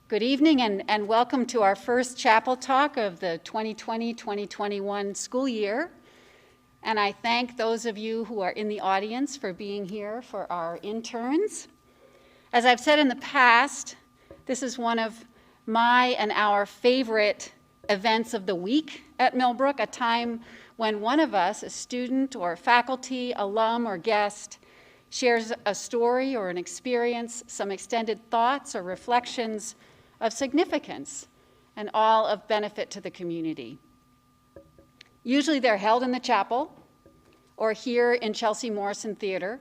Good evening and welcome to our first chapel talk of the 2020-2021 school year. And I thank those of you who are in the audience for being here for our interns. As I've said in the past, this is one of my and our favorite events of the week at Millbrook, a time when one of us, a student or faculty, alum or guest, shares a story or an experience, some extended thoughts or reflections of significance and all of benefit to the community. Usually they're held in the chapel or here in Chelsea Morrison Theater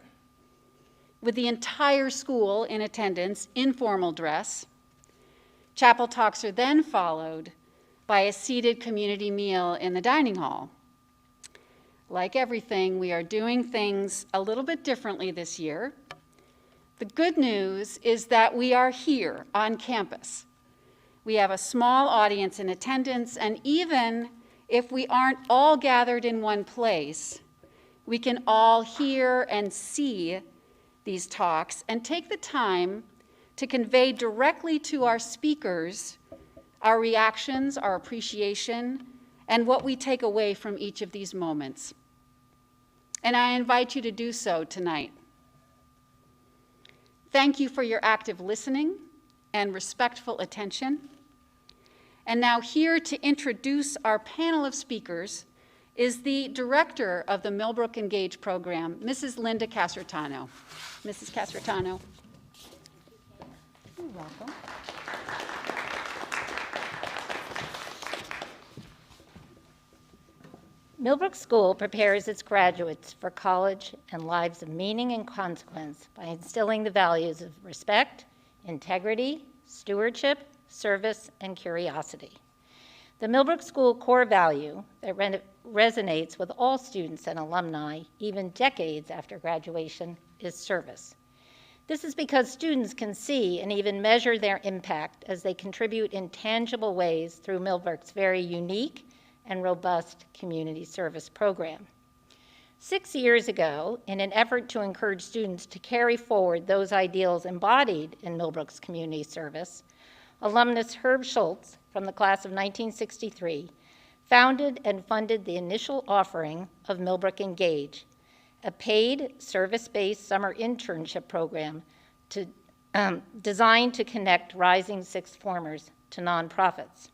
with the entire school in attendance in formal dress. Chapel talks are then followed by a seated community meal in the dining hall. Like everything, we are doing things a little bit differently this year. The good news is that we are here on campus. We have a small audience in attendance, and even if we aren't all gathered in one place, we can all hear and see these talks and take the time to convey directly to our speakers our reactions, our appreciation, and what we take away from each of these moments. And I invite you to do so tonight. Thank you for your active listening and respectful attention. And now here to introduce our panel of speakers is the director of the MillbrookEngage program, Mrs. Linda Casartano. Mrs. Casartano. You're welcome. Millbrook School prepares its graduates for college and lives of meaning and consequence by instilling the values of respect, integrity, stewardship, service, and curiosity. The Millbrook School core value that resonates with all students and alumni, even decades after graduation, is service. This is because students can see and even measure their impact as they contribute in tangible ways through Millbrook's very unique and robust community service program. 6 years ago, in an effort to encourage students to carry forward those ideals embodied in Millbrook's community service, alumnus Herb Schultz from the class of 1963 founded and funded the initial offering of MillbrookEngage, a paid service-based summer internship program designed to connect rising sixth formers to nonprofits.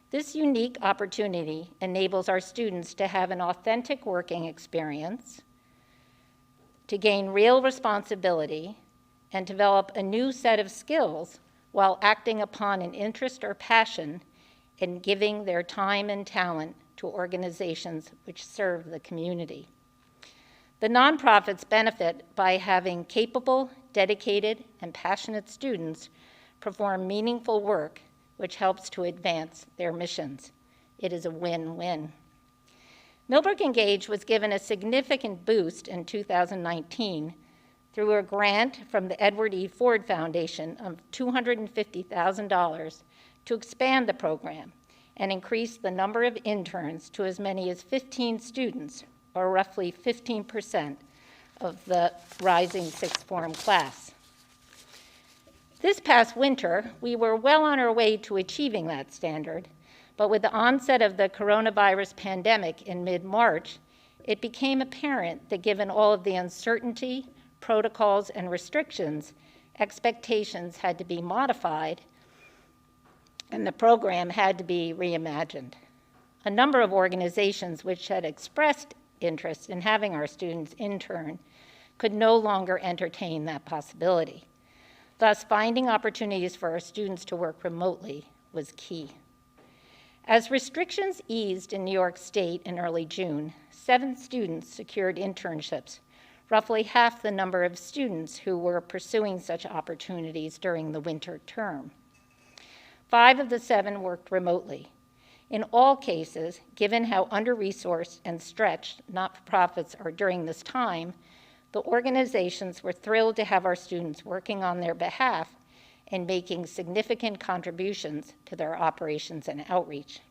This unique opportunity enables our students to have an authentic working experience, to gain real responsibility, and develop a new set of skills while acting upon an interest or passion in giving their time and talent to organizations which serve the community. The nonprofits benefit by having capable, dedicated, and passionate students perform meaningful work which helps to advance their missions. It is a win-win. MillbrookEngage was given a significant boost in 2019 through a grant from the Edward E. Ford Foundation of $250,000 to expand the program and increase the number of interns to as many as 15 students, or roughly 15% of the rising sixth form class. This past winter, we were well on our way to achieving that standard, but with the onset of the coronavirus pandemic in mid-March, it became apparent that given all of the uncertainty, protocols, and restrictions, expectations had to be modified, and the program had to be reimagined. A number of organizations which had expressed interest in having our students intern could no longer entertain that possibility. Thus, finding opportunities for our students to work remotely was key. As restrictions eased in New York State in early June, 7 students secured internships, roughly half the number of students who were pursuing such opportunities during the winter term. 5 of the 7 worked remotely. In all cases, given how under-resourced and stretched not-for-profits are during this time, the organizations were thrilled to have our students working on their behalf and making significant contributions to their operations and outreach.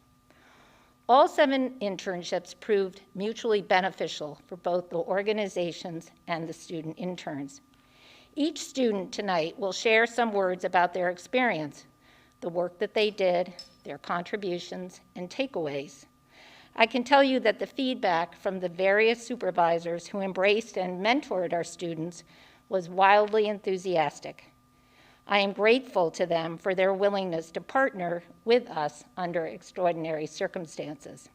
All 7 internships proved mutually beneficial for both the organizations and the student interns. Each student tonight will share some words about their experience, the work that they did, their contributions, and takeaways. I can tell you that the feedback from the various supervisors who embraced and mentored our students was wildly enthusiastic. I am grateful to them for their willingness to partner with us under extraordinary circumstances.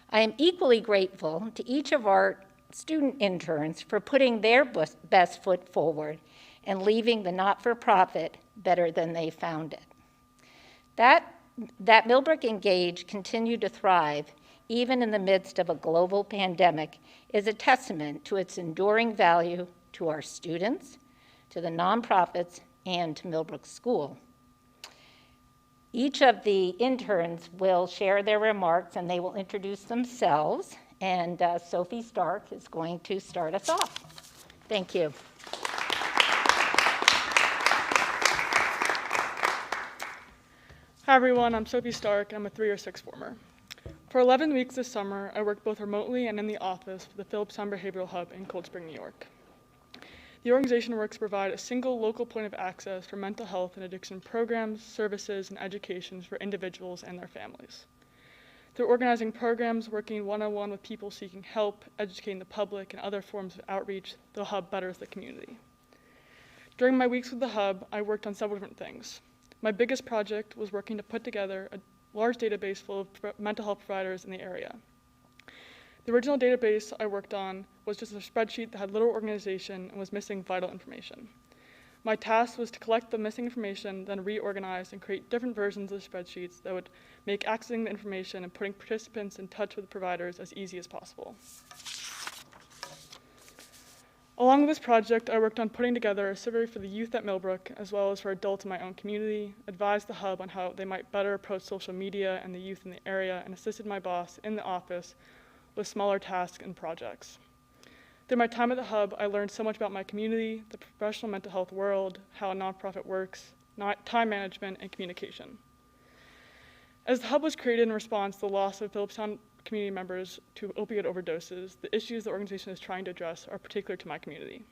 I am equally grateful to each of our student interns for putting their best foot forward and leaving the not-for-profit better than they found it. That MillbrookEngage continued to thrive even in the midst of a global pandemic is a testament to its enduring value to our students, to the nonprofits, and to Millbrook School. Each of the interns will share their remarks and they will introduce themselves, and Sophie Stark is going to start us off. Thank you. Hi everyone, I'm Sophie Stark. I'm a 3-year sixth former. For 11 weeks this summer, I worked both remotely and in the office for the Phillipstown Behavioral Hub in Cold Spring, New York. The organization works to provide a single local point of access for mental health and addiction programs, services, and education for individuals and their families. Through organizing programs, working one-on-one with people seeking help, educating the public, and other forms of outreach, the Hub betters the community. During my weeks with the Hub, I worked on several different things. My biggest project was working to put together a large database full of mental health providers in the area. The original database I worked on was just a spreadsheet that had little organization and was missing vital information. My task was to collect the missing information, then reorganize and create different versions of the spreadsheets that would make accessing the information and putting participants in touch with the providers as easy as possible. Along with this project, I worked on putting together a survey for the youth at Millbrook, as well as for adults in my own community, advised the Hub on how they might better approach social media and the youth in the area, and assisted my boss in the office with smaller tasks and projects. Through my time at the Hub, I learned so much about my community, the professional mental health world, how a nonprofit works, time management, and communication. As the Hub was created in response to the loss of Phillipstown community members to opioid overdoses, the issues the organization is trying to address are particular to my community.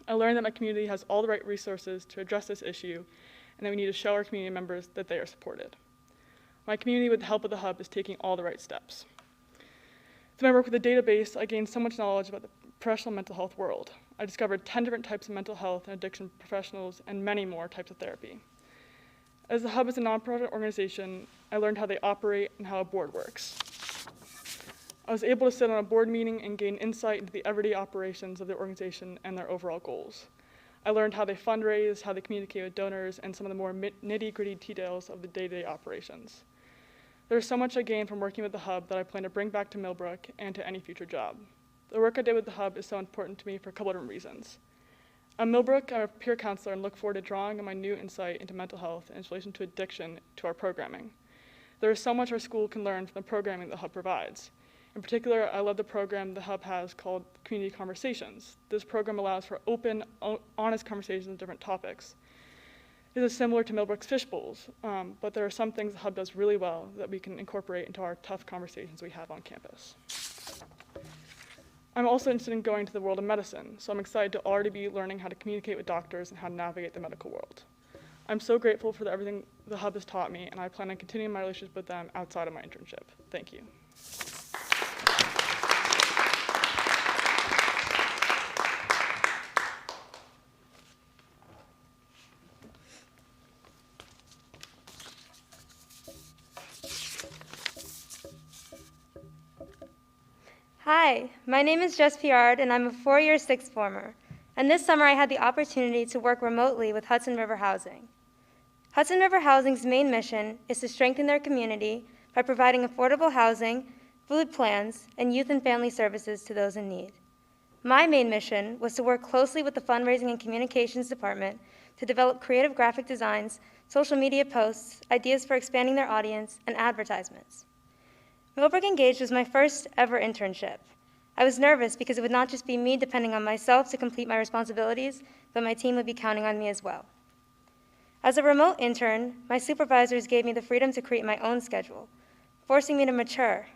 I learned that my community has all the right resources to address this issue, and that we need to show our community members that they are supported. My community, with the help of the Hub, is taking all the right steps. Through my work with the database, I gained so much knowledge about the professional mental health world. I discovered 10 different types of mental health and addiction professionals and many more types of therapy. As the Hub is a nonprofit organization, I learned how they operate and how a board works. I was able to sit on a board meeting and gain insight into the everyday operations of the organization and their overall goals. I learned how they fundraise, how they communicate with donors, and some of the more nitty-gritty details of the day-to-day operations. There's so much I gained from working with the Hub that I plan to bring back to Millbrook and to any future job. The work I did with the Hub is so important to me for a couple different reasons. At Millbrook, I'm a peer counselor and look forward to drawing on my new insight into mental health and its relation to addiction to our programming. There is so much our school can learn from the programming the Hub provides. In particular, I love the program the Hub has called Community Conversations. This program allows for open, honest conversations on different topics. It is similar to Millbrook's Fish Bowls, but there are some things the Hub does really well that we can incorporate into our tough conversations we have on campus. I'm also interested in going to the world of medicine, so I'm excited to already be learning how to communicate with doctors and how to navigate the medical world. I'm so grateful for everything the Hub has taught me, and I plan on continuing my relationship with them outside of my internship. Thank you. Hi, my name is Jess Piard, and I'm a 4-year sixth former. And this summer I had the opportunity to work remotely with Hudson River Housing. Hudson River Housing's main mission is to strengthen their community by providing affordable housing, food plans, and youth and family services to those in need. My main mission was to work closely with the fundraising and communications department to develop creative graphic designs, social media posts, ideas for expanding their audience, and advertisements. MillbrookEngage was my first ever internship. I was nervous because it would not just be me depending on myself to complete my responsibilities, but my team would be counting on me as well. As a remote intern, my supervisors gave me the freedom to create my own schedule, forcing me to mature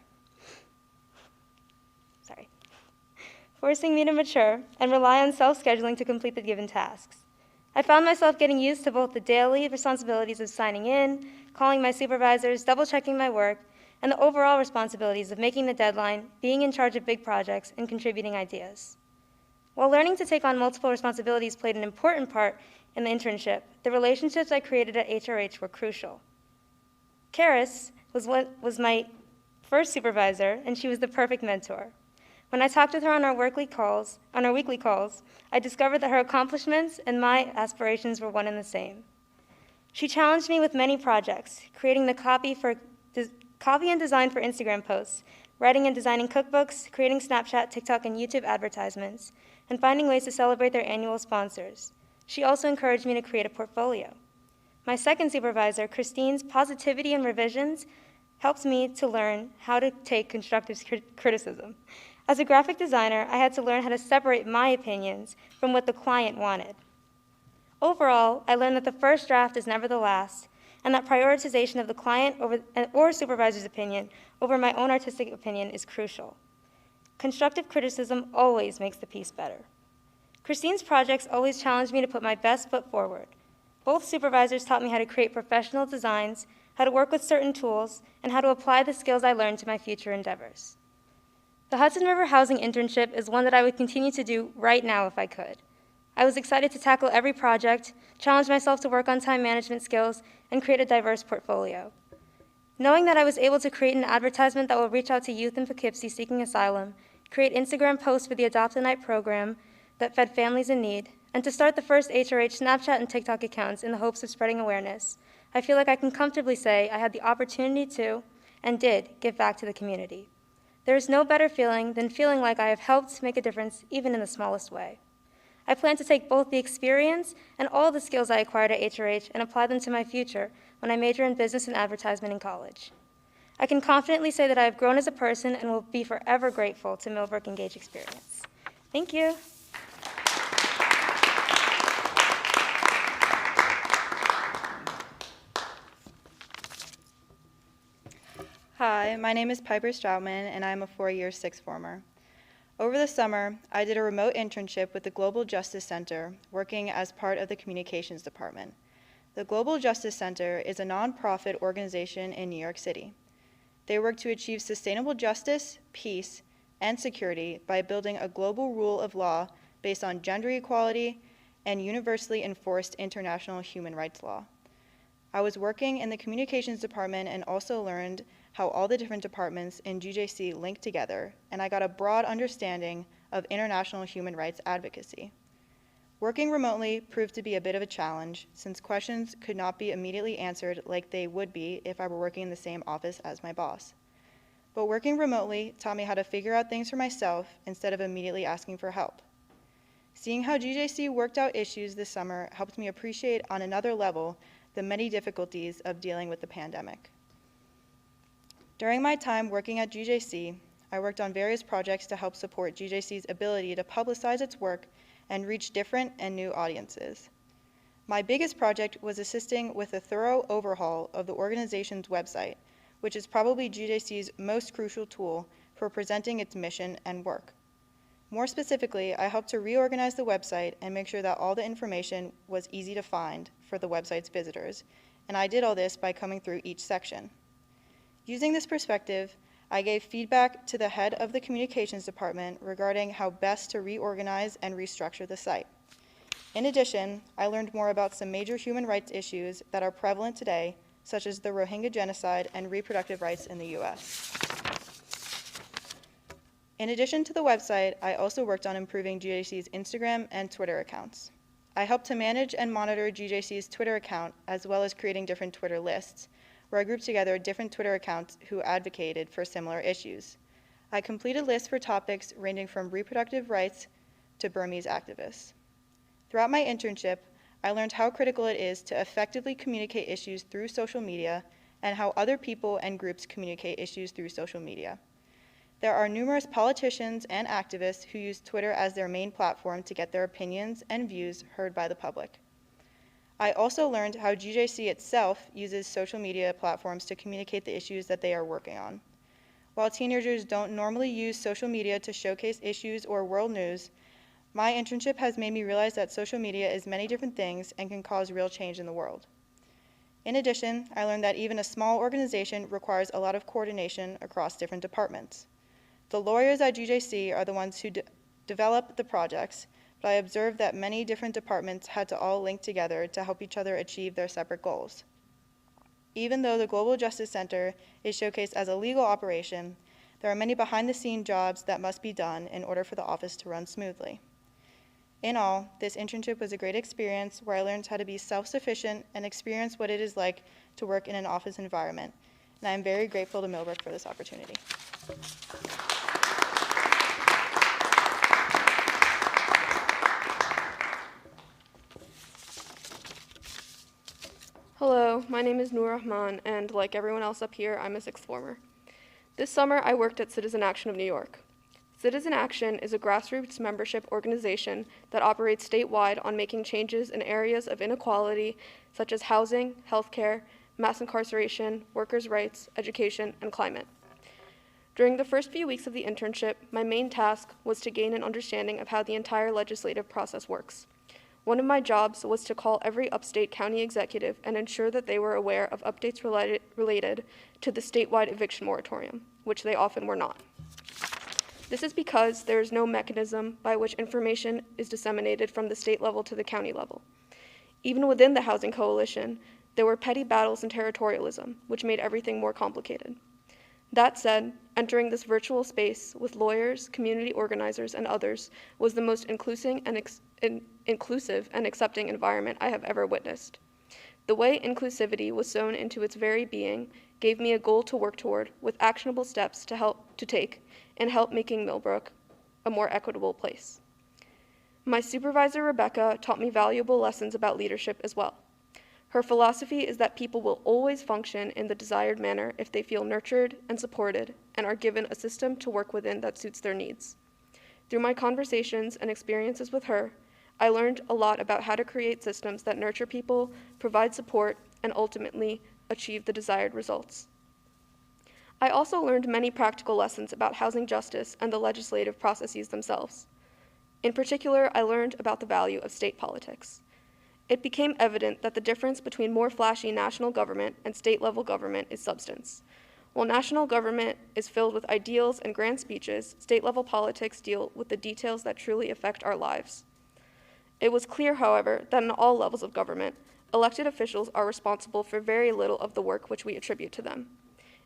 and rely on self-scheduling to complete the given tasks. I found myself getting used to both the daily responsibilities of signing in, calling my supervisors, double-checking my work, and the overall responsibilities of making the deadline, being in charge of big projects, and contributing ideas. While learning to take on multiple responsibilities played an important part in the internship, the relationships I created at HRH were crucial. Karis was my first supervisor, and she was the perfect mentor. When I talked with her on our weekly calls, I discovered that her accomplishments and my aspirations were one and the same. She challenged me with many projects, creating the copy and design for Instagram posts, writing and designing cookbooks, creating Snapchat, TikTok, and YouTube advertisements, and finding ways to celebrate their annual sponsors. She also encouraged me to create a portfolio. My second supervisor, Christine's positivity and revisions, helped me to learn how to take constructive criticism. As a graphic designer, I had to learn how to separate my opinions from what the client wanted. Overall, I learned that the first draft is never the last, and that prioritization of the client or supervisor's opinion over my own artistic opinion is crucial. Constructive criticism always makes the piece better. Christine's projects always challenged me to put my best foot forward. Both supervisors taught me how to create professional designs, how to work with certain tools, and how to apply the skills I learned to my future endeavors. The Hudson River Housing Internship is one that I would continue to do right now if I could. I was excited to tackle every project, challenge myself to work on time management skills, and create a diverse portfolio. Knowing that I was able to create an advertisement that will reach out to youth in Poughkeepsie seeking asylum, create Instagram posts for the Adopt a Night program that fed families in need, and to start the first HRH Snapchat and TikTok accounts in the hopes of spreading awareness, I feel like I can comfortably say I had the opportunity to, and did, give back to the community. There is no better feeling than feeling like I have helped make a difference even in the smallest way. I plan to take both the experience and all the skills I acquired at HRH and apply them to my future when I major in business and advertisement in college. I can confidently say that I have grown as a person and will be forever grateful to MillbrookEngage experience. Thank you. Hi, my name is Piper Stroutman, and I'm a four-year sixth former. Over the summer, I did a remote internship with the Global Justice Center, working as part of the communications department. The Global Justice Center is a nonprofit organization in New York City. They work to achieve sustainable justice, peace, and security by building a global rule of law based on gender equality and universally enforced international human rights law. I was working in the communications department and also learned how all the different departments in GJC link together, and I got a broad understanding of international human rights advocacy. Working remotely proved to be a bit of a challenge, since questions could not be immediately answered like they would be if I were working in the same office as my boss. But working remotely taught me how to figure out things for myself instead of immediately asking for help. Seeing how GJC worked out issues this summer helped me appreciate on another level the many difficulties of dealing with the pandemic. During my time working at GJC, I worked on various projects to help support GJC's ability to publicize its work and reach different and new audiences. My biggest project was assisting with a thorough overhaul of the organization's website, which is probably GJC's most crucial tool for presenting its mission and work. More specifically, I helped to reorganize the website and make sure that all the information was easy to find for the website's visitors, and I did all this by coming through each section. Using this perspective, I gave feedback to the head of the communications department regarding how best to reorganize and restructure the site. In addition, I learned more about some major human rights issues that are prevalent today, such as the Rohingya genocide and reproductive rights in the US. In addition to the website, I also worked on improving GJC's Instagram and Twitter accounts. I helped to manage and monitor GJC's Twitter account, as well as creating different Twitter lists, where I grouped together different Twitter accounts who advocated for similar issues. I completed lists for topics ranging from reproductive rights to Burmese activists. Throughout my internship, I learned how critical it is to effectively communicate issues through social media and how other people and groups communicate issues through social media. There are numerous politicians and activists who use Twitter as their main platform to get their opinions and views heard by the public. I also learned how GJC itself uses social media platforms to communicate the issues that they are working on. While teenagers don't normally use social media to showcase issues or world news, My internship has made me realize that social media is many different things and can cause real change in the world. In addition, I learned that even a small organization requires a lot of coordination across different departments. The lawyers at GJC are the ones who develop the projects, but I observed that many different departments had to all link together to help each other achieve their separate goals. Even though the Global Justice Center is showcased as a legal operation, there are many behind-the-scenes jobs that must be done in order for the office to run smoothly. In all, this internship was a great experience where I learned how to be self-sufficient and experience what it is like to work in an office environment, and I am very grateful to Millbrook for this opportunity. Hello, my name is Noor Rahman, and like everyone else up here, I'm a sixth former. This summer, I worked at Citizen Action of New York. Citizen Action is a grassroots membership organization that operates statewide on making changes in areas of inequality such as housing, healthcare, mass incarceration, workers' rights, education, and climate. During the first few weeks of the internship, my main task was to gain an understanding of how the entire legislative process works. One of my jobs was to call every upstate county executive and ensure that they were aware of updates related to the statewide eviction moratorium, which they often were not. This is because there is no mechanism by which information is disseminated from the state level to the county level. Even within the Housing Coalition, there were petty battles and territorialism, which made everything more complicated. That said, entering this virtual space with lawyers, community organizers, and others was the most inclusive and accepting environment I have ever witnessed. The way inclusivity was sewn into its very being gave me a goal to work toward with actionable steps to take and help making Millbrook a more equitable place. My supervisor, Rebecca, taught me valuable lessons about leadership as well. Her philosophy is that people will always function in the desired manner if they feel nurtured and supported and are given a system to work within that suits their needs. Through my conversations and experiences with her, I learned a lot about how to create systems that nurture people, provide support, and ultimately achieve the desired results. I also learned many practical lessons about housing justice and the legislative processes themselves. In particular, I learned about the value of state politics. It became evident that the difference between more flashy national government and state-level government is substance. While national government is filled with ideals and grand speeches, state-level politics deal with the details that truly affect our lives. It was clear, however, that in all levels of government, elected officials are responsible for very little of the work which we attribute to them.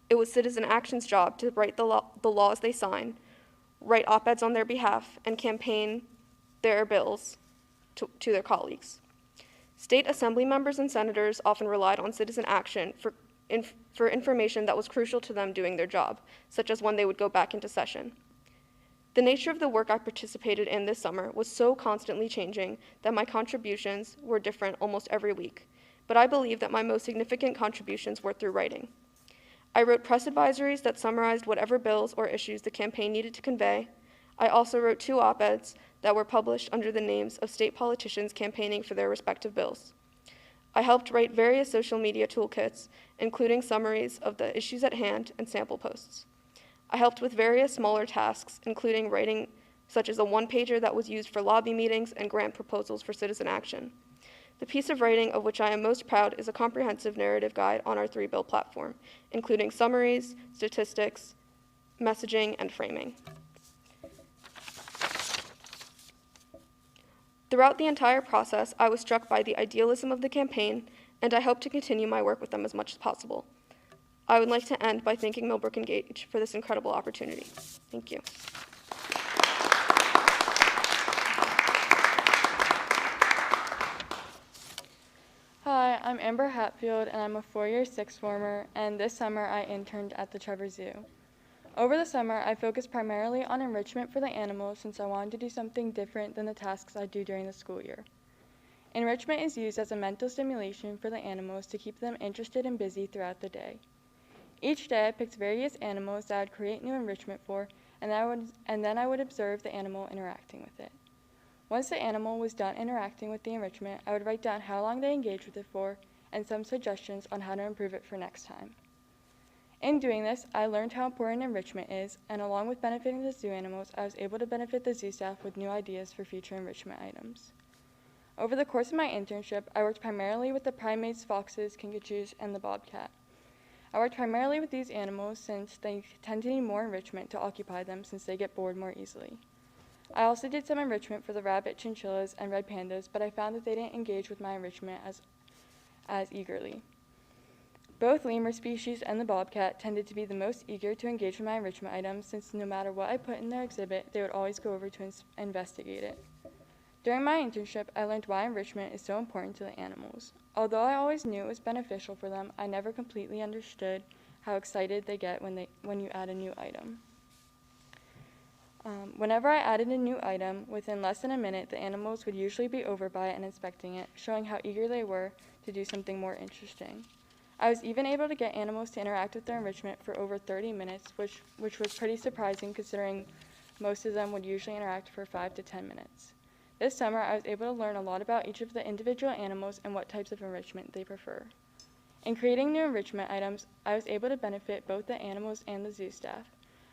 It was Citizen Action's job to write the laws they sign, write op-eds on their behalf, and campaign their bills to their colleagues. State assembly members and senators often relied on Citizen Action for information that was crucial to them doing their job, such as when they would go back into session. The nature of the work I participated in this summer was so constantly changing that my contributions were different almost every week, but I believe that my most significant contributions were through writing. I wrote press advisories that summarized whatever bills or issues the campaign needed to convey. I also wrote 2 op-eds that were published under the names of state politicians campaigning for their respective bills. I helped write various social media toolkits, including summaries of the issues at hand and sample posts. I helped with various smaller tasks, including writing such as a one-pager that was used for lobby meetings and grant proposals for Citizen Action. The piece of writing of which I am most proud is a comprehensive narrative guide on our 3-bill platform, including summaries, statistics, messaging, and framing. Throughout the entire process, I was struck by the idealism of the campaign, and I hope to continue my work with them as much as possible. I would like to end by thanking MillbrookEngage for this incredible opportunity. Thank you. Hi, I'm Amber Hatfield, and I'm a 4-year 6th former, and this summer I interned at the Trevor Zoo. Over the summer, I focused primarily on enrichment for the animals since I wanted to do something different than the tasks I do during the school year. Enrichment is used as a mental stimulation for the animals to keep them interested and busy throughout the day. Each day I picked various animals that I would create new enrichment for, and then I would observe the animal interacting with it. Once the animal was done interacting with the enrichment, I would write down how long they engaged with it for and some suggestions on how to improve it for next time. In doing this, I learned how important enrichment is, and along with benefiting the zoo animals, I was able to benefit the zoo staff with new ideas for future enrichment items. Over the course of my internship, I worked primarily with the primates, foxes, kinkajous, and the bobcat. I worked primarily with these animals since they tend to need more enrichment to occupy them since they get bored more easily. I also did some enrichment for the rabbit, chinchillas, and red pandas, but I found that they didn't engage with my enrichment as eagerly. Both lemur species and the bobcat tended to be the most eager to engage with my enrichment items since no matter what I put in their exhibit, they would always go over to investigate it. During my internship, I learned why enrichment is so important to the animals. Although I always knew it was beneficial for them, I never completely understood how excited they get when you add a new item. Whenever I added a new item, within less than a minute, the animals would usually be over by it and inspecting it, showing how eager they were to do something more interesting. I was even able to get animals to interact with their enrichment for over 30 minutes, which was pretty surprising considering most of them would usually interact for 5 to 10 minutes. This summer, I was able to learn a lot about each of the individual animals and what types of enrichment they prefer. In creating new enrichment items, I was able to benefit both the animals and the zoo staff.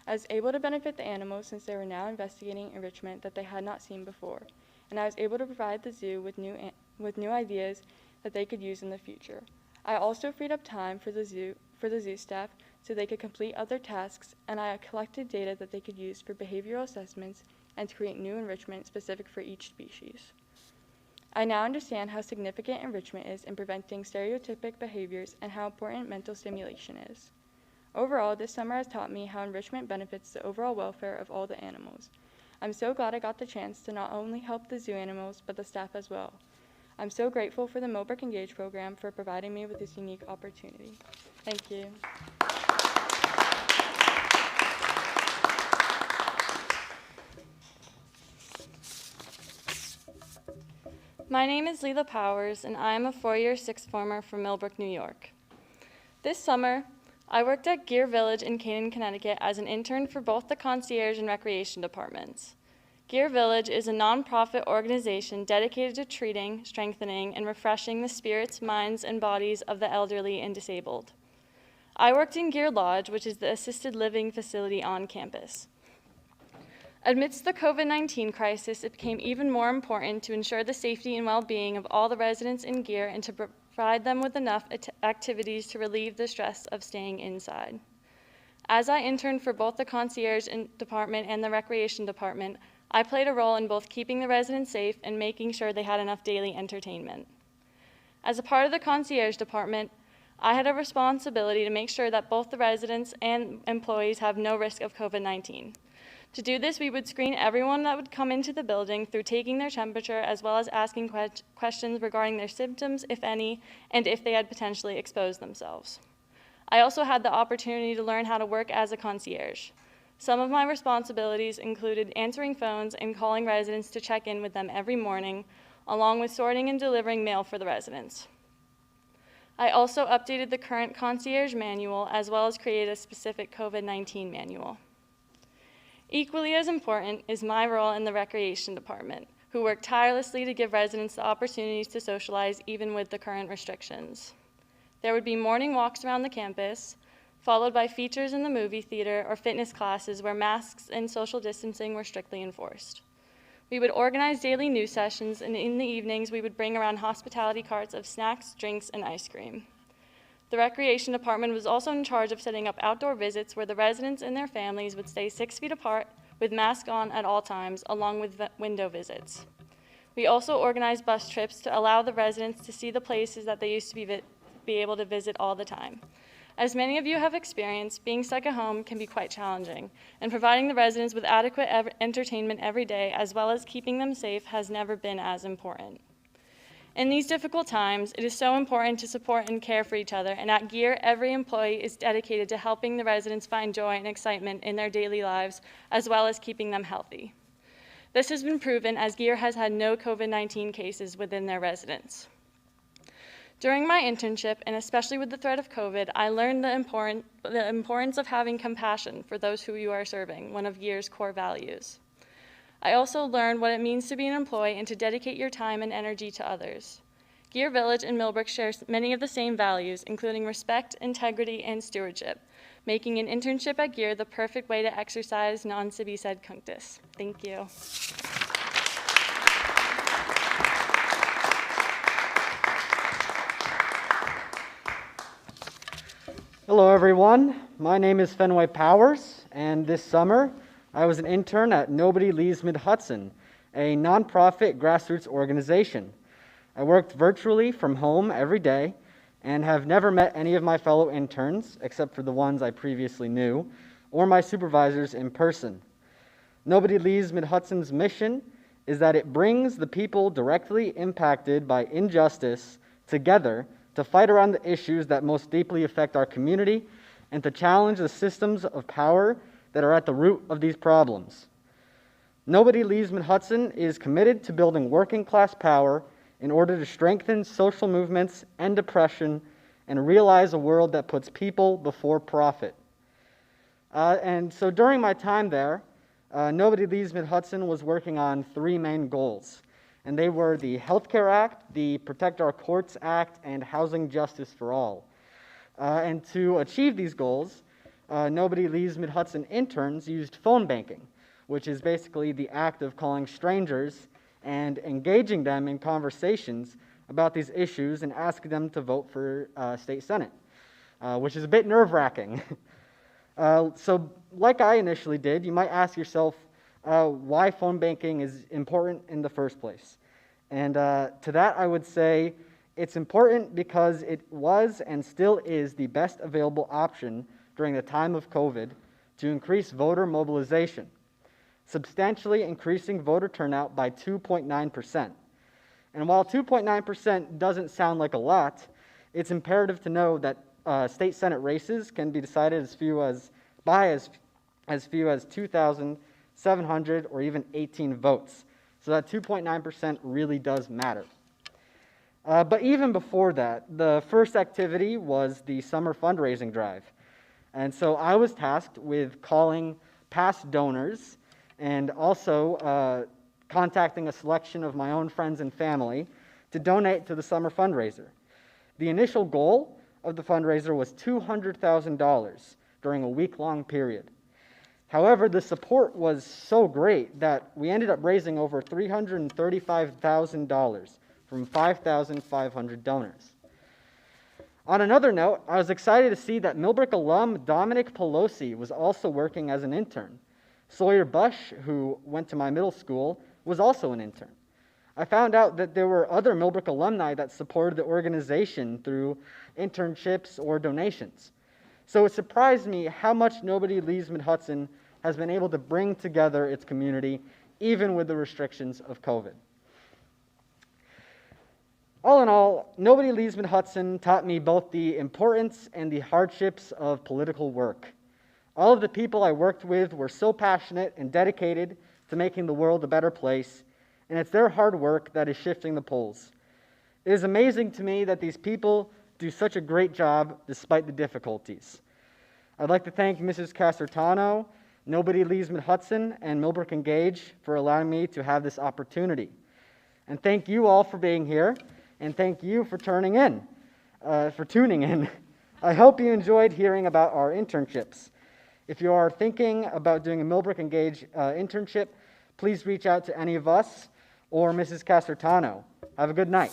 I was able to benefit the animals since they were now investigating enrichment that they had not seen before, and I was able to provide the zoo with new ideas that they could use in the future. I also freed up time for the zoo staff so they could complete other tasks, and I collected data that they could use for behavioral assessments and to create new enrichment specific for each species. I now understand how significant enrichment is in preventing stereotypic behaviors and how important mental stimulation is. Overall, this summer has taught me how enrichment benefits the overall welfare of all the animals. I'm so glad I got the chance to not only help the zoo animals, but the staff as well. I'm so grateful for the MillbrookEngage program for providing me with this unique opportunity. Thank you. My name is Leela Powers, and I am a four-year sixth former from Millbrook, New York. This summer, I worked at Gear Village in Canaan, Connecticut as an intern for both the concierge and recreation departments. Gear Village is a nonprofit organization dedicated to treating, strengthening, and refreshing the spirits, minds, and bodies of the elderly and disabled. I worked in Gear Lodge, which is the assisted living facility on campus. Amidst the COVID-19 crisis, it became even more important to ensure the safety and well-being of all the residents in Gear and to provide them with enough activities to relieve the stress of staying inside. As I interned for both the concierge department and the recreation department, I played a role in both keeping the residents safe and making sure they had enough daily entertainment. As a part of the concierge department, I had a responsibility to make sure that both the residents and employees have no risk of COVID-19. To do this, we would screen everyone that would come into the building through taking their temperature as well as asking questions regarding their symptoms, if any, and if they had potentially exposed themselves. I also had the opportunity to learn how to work as a concierge. Some of my responsibilities included answering phones and calling residents to check in with them every morning, along with sorting and delivering mail for the residents. I also updated the current concierge manual as well as created a specific COVID-19 manual. Equally as important is my role in the recreation department, who work tirelessly to give residents the opportunities to socialize even with the current restrictions. There would be morning walks around the campus, followed by features in the movie theater or fitness classes where masks and social distancing were strictly enforced. We would organize daily news sessions, and in the evenings we would bring around hospitality carts of snacks, drinks, and ice cream. The recreation department was also in charge of setting up outdoor visits where the residents and their families would stay 6 feet apart with masks on at all times, along with window visits. We also organized bus trips to allow the residents to see the places that they used to be able to visit all the time. As many of you have experienced, being stuck at home can be quite challenging, and providing the residents with adequate entertainment every day, as well as keeping them safe, has never been as important. In these difficult times, it is so important to support and care for each other, and at Gear, every employee is dedicated to helping the residents find joy and excitement in their daily lives, as well as keeping them healthy. This has been proven as Gear has had no COVID-19 cases within their residents. During my internship, and especially with the threat of COVID, I learned the importance of having compassion for those who you are serving, one of Gear's core values. I also learned what it means to be an employee and to dedicate your time and energy to others. Gear Village and Millbrook share many of the same values, including respect, integrity, and stewardship. making an internship at GEAR the perfect way to exercise non sibi sed cunctus. Thank you. Hello, everyone. My name is Fenway Powers, and this summer I was an intern at Nobody Leaves Mid-Hudson, a nonprofit grassroots organization. I worked virtually from home every day and have never met any of my fellow interns, except for the ones I previously knew, or my supervisors in person. Nobody Leaves Mid-Hudson's mission is that it brings the people directly impacted by injustice together to fight around the issues that most deeply affect our community and to challenge the systems of power that are at the root of these problems. Nobody Leaves Mid-Hudson is committed to building working class power in order to strengthen social movements and oppression and realize a world that puts people before profit. And so during my time there, Nobody Leaves Mid-Hudson was working on three main goals. And they were the Healthcare Act, the Protect Our Courts Act, and Housing Justice for All. And to achieve these goals, Nobody Leaves Mid-Hudson interns used phone banking, which is basically the act of calling strangers and engaging them in conversations about these issues and asking them to vote for state senate, which is a bit nerve-wracking. So like I initially did, you might ask yourself, why phone banking is important in the first place. And to that I would say it's important because it was and still is the best available option during the time of COVID to increase voter mobilization, substantially increasing voter turnout by 2.9%. And while 2.9% doesn't sound like a lot, it's imperative to know that state senate races can be decided as few as 2,700 or even 18 votes. So that 2.9% really does matter. But even before that, the first activity was the summer fundraising drive. And so I was tasked with calling past donors and also contacting a selection of my own friends and family to donate to the summer fundraiser. The initial goal of the fundraiser was $200,000 during a week-long period. However, the support was so great that we ended up raising over $335,000 from 5,500 donors. On another note, I was excited to see that Millbrook alum Dominic Pelosi was also working as an intern. Sawyer Bush, who went to my middle school, was also an intern. I found out that there were other Millbrook alumni that supported the organization through internships or donations. So it surprised me how much Nobody Leaves Mid-Hudson has been able to bring together its community, even with the restrictions of COVID. All in all, Nobody Leaves Mid-Hudson taught me both the importance and the hardships of political work. All of the people I worked with were so passionate and dedicated to making the world a better place, and it's their hard work that is shifting the polls. It is amazing to me that these people do such a great job despite the difficulties. I'd like to thank Mrs. Casertano, Nobody Leaves Mid-Hudson, and MillbrookEngage for allowing me to have this opportunity. And thank you all for being here, and thank you for tuning in. I hope you enjoyed hearing about our internships. If you are thinking about doing a MillbrookEngage internship, please reach out to any of us or Mrs. Casertano. Have a good night.